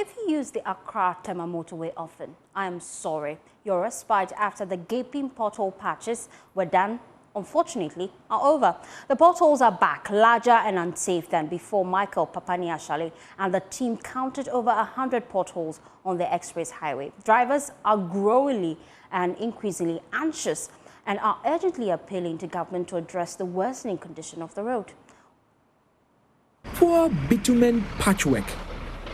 if you use the Accra-Tema Motorway often, I am sorry. Your respite after the gaping pothole patches were done, unfortunately, are over. The potholes are back, larger and unsafe than before Michael Papaniashale and the team counted over 100 potholes on the express highway. Drivers are growingly and increasingly anxious and are urgently appealing to government to address the worsening condition of the road. Poor bitumen patchwork.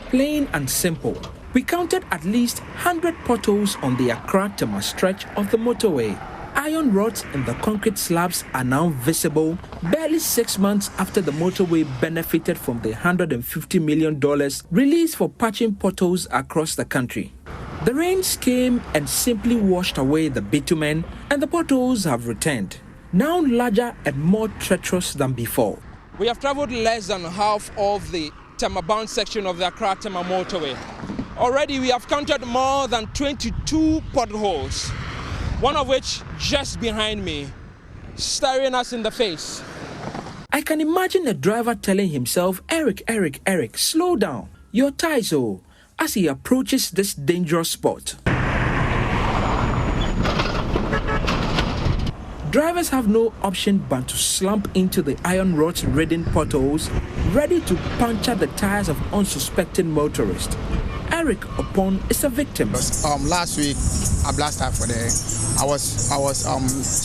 Plain and simple. We counted at least 100 potholes on the Accra-Tema stretch of the motorway. Iron rods and the concrete slabs are now visible barely 6 months after the motorway benefited from the $150 million released for patching potholes across the country. The rains came and simply washed away the bitumen, and the potholes have returned, now larger and more treacherous than before. We have traveled less than half of the Tema-bound section of the Accra-Tema Motorway. Already we have counted more than 22 potholes, one of which just behind me, staring us in the face. I can imagine a driver telling himself, Eric, slow down, your tires, oh, as he approaches this dangerous spot. Drivers have no option but to slump into the iron rods-ridden potholes, ready to puncture the tires of unsuspecting motorists. Eric Upon is a victim. Last week, I blasted for there. I was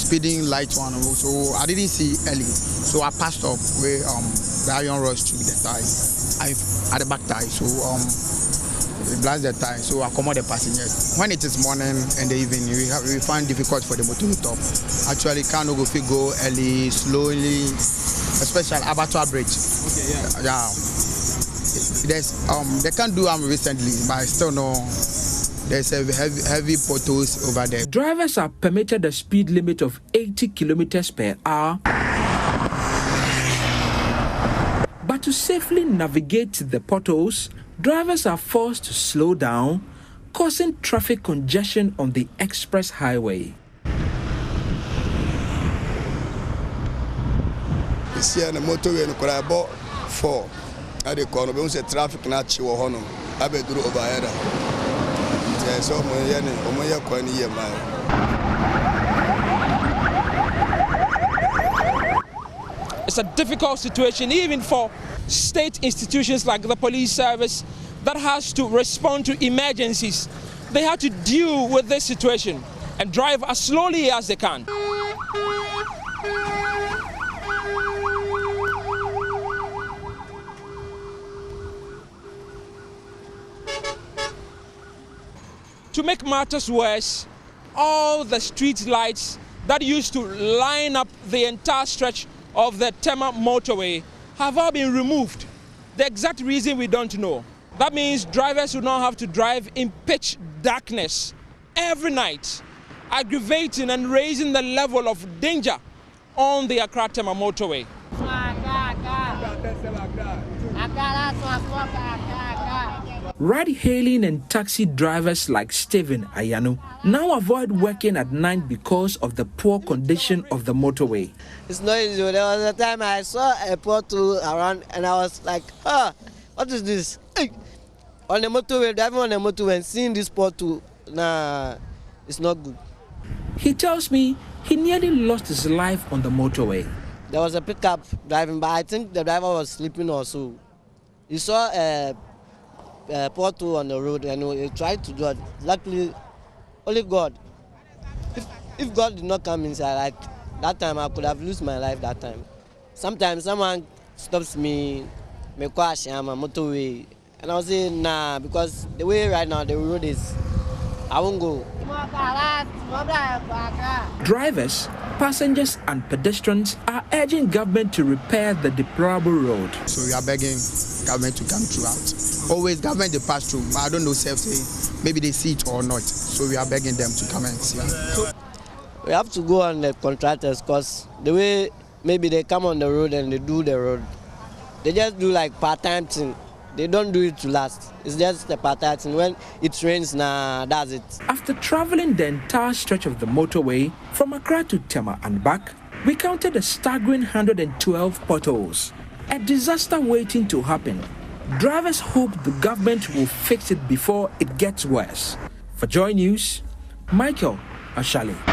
speeding light one, so I didn't see early. So I passed up where the iron rods took the tire, at the back tire. So it blast the tire. So I come out the passengers. When it is morning and the evening, we find difficult for the motor to stop. Actually, can't go early, slowly, especially Abattoir Bridge. Okay, yeah. There's they can't do recently, but I still know there's a heavy potholes over there. Drivers are permitted a speed limit of 80 kilometers per hour. But to safely navigate the potholes, drivers are forced to slow down, causing traffic congestion on the express highway. This year the motorway no could bought 4. I dey call no say traffic na chi wo hono abeduru over here. So omoye kwa ni yema. It's a difficult situation even for state institutions like the police service that has to respond to emergencies. They have to deal with this situation and drive as slowly as they can. To make matters worse, all the street lights that used to line up the entire stretch of the Tema Motorway have all been removed. The exact reason we don't know. That means drivers will not have to drive in pitch darkness every night, aggravating and raising the level of danger on the Accra-Tema Motorway. Ride-hailing and taxi drivers like Stephen Ayano now avoid working at night because of the poor condition of the motorway. It's not easy. There was a time I saw a pothole around and I was like, what is this? On the motorway, driving on the motorway and seeing this pothole, nah, it's not good. He tells me he nearly lost his life on the motorway. There was a pickup driving by. I think the driver was sleeping also. He saw a pothole on the road and he tried to do it. Luckily, only God. If God did not come inside, like that time, I could have lost my life that time. Sometimes someone stops me, me crash on my motorway, and I'll say, nah, because the way right now the road is, I won't go. Drivers, passengers and pedestrians are urging government to repair the deplorable road. So we are begging government to come throughout. Always government they pass through. I don't know say maybe they see it or not. So we are begging them to come and see. We have to go on the contractors because the way maybe they come on the road and they do the road, they just do like part-time thing. They don't do it to last. It's just a part-time thing. When it rains, nah, that's it. After traveling the entire stretch of the motorway from Accra to Tema and back, we counted a staggering 112 potholes. A disaster waiting to happen. Drivers hope the government will fix it before it gets worse. For Joy News, Michael Ashali.